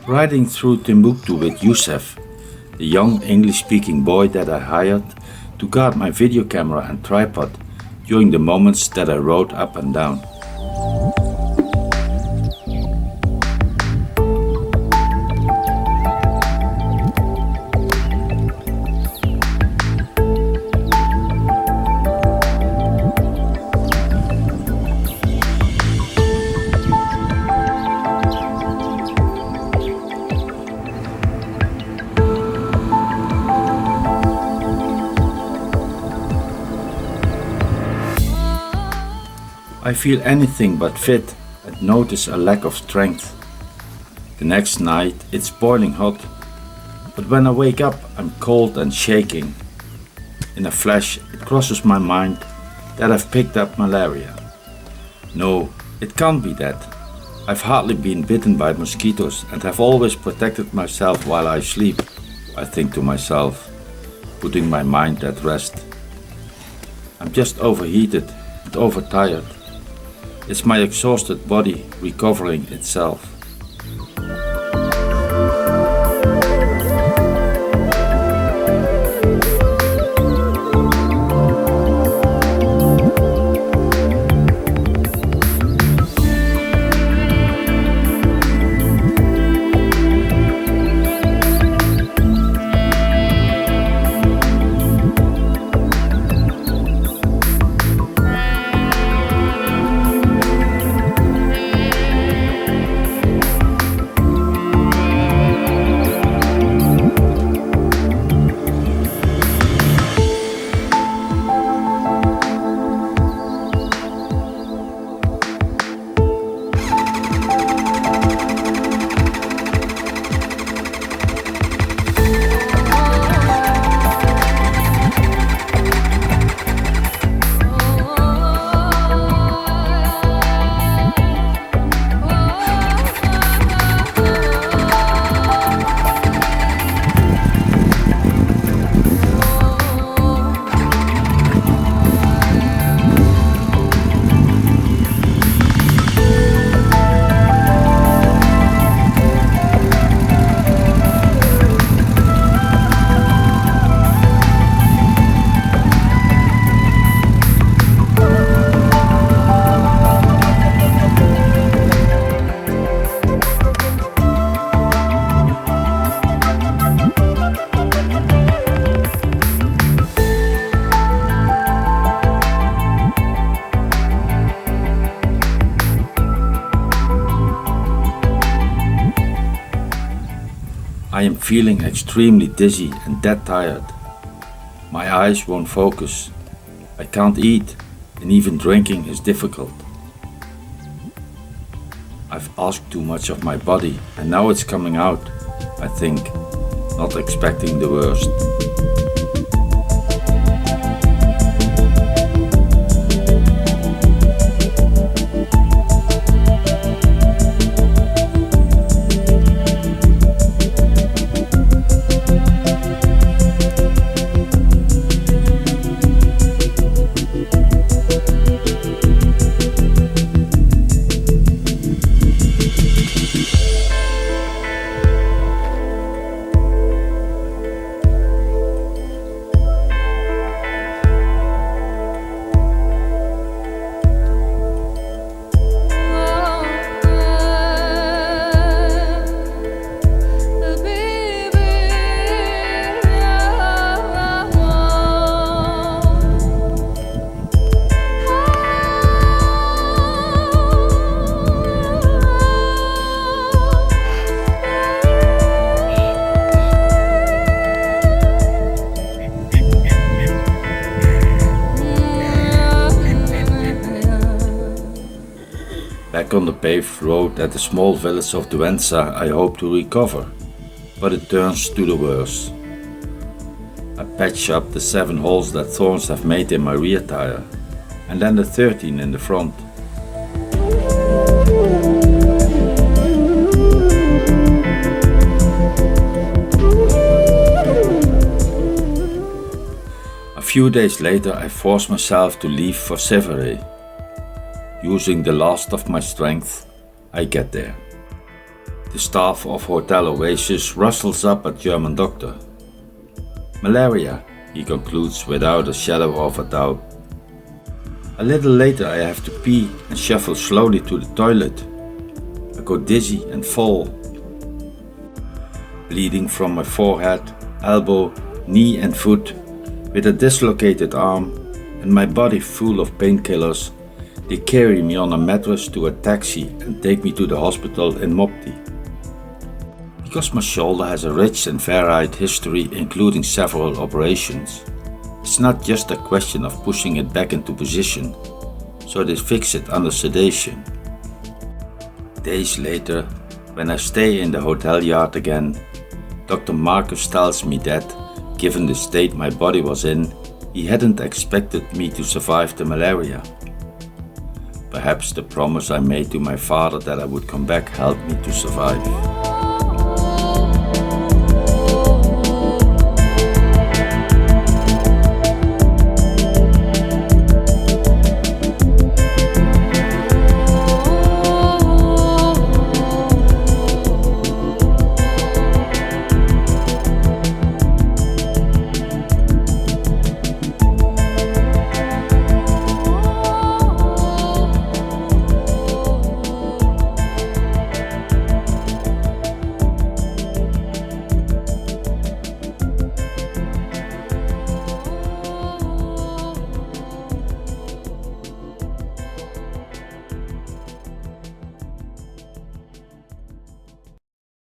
Riding through Timbuktu with Youssef, the young English-speaking boy that I hired to guard my video camera and tripod during the moments that I rode up and down. I feel anything but fit and notice a lack of strength. The next night it's boiling hot, but when I wake up I'm cold and shaking. In a flash it crosses my mind that I've picked up malaria. No, it can't be that. I've hardly been bitten by mosquitoes and have always protected myself while I sleep, I think to myself, putting my mind at rest. I'm just overheated and overtired. It's my exhausted body recovering itself. I am feeling extremely dizzy and dead tired. My eyes won't focus. I can't eat, and even drinking is difficult. I've asked too much of my body and now it's coming out, I think, not expecting the worst. paved road at the small village of Duenza I hope to recover, but it turns to the worse. I patch up the 7 holes that thorns have made in my rear tire, and then the 13 in the front. A few days later I force myself to leave for Severe. Using the last of my strength, I get there. The staff of Hotel Oasis rustles up a German doctor. Malaria, he concludes without a shadow of a doubt. A little later I have to pee and shuffle slowly to the toilet. I go dizzy and fall. Bleeding from my forehead, elbow, knee and foot, with a dislocated arm and my body full of painkillers, they carry me on a mattress to a taxi and take me to the hospital in Mopti. Because my shoulder has a rich and varied history including several operations, it's not just a question of pushing it back into position, so they fix it under sedation. Days later, when I stay in the hotel yard again, Dr. Marcus tells me that, given the state my body was in, he hadn't expected me to survive the malaria. Perhaps the promise I made to my father that I would come back helped me to survive.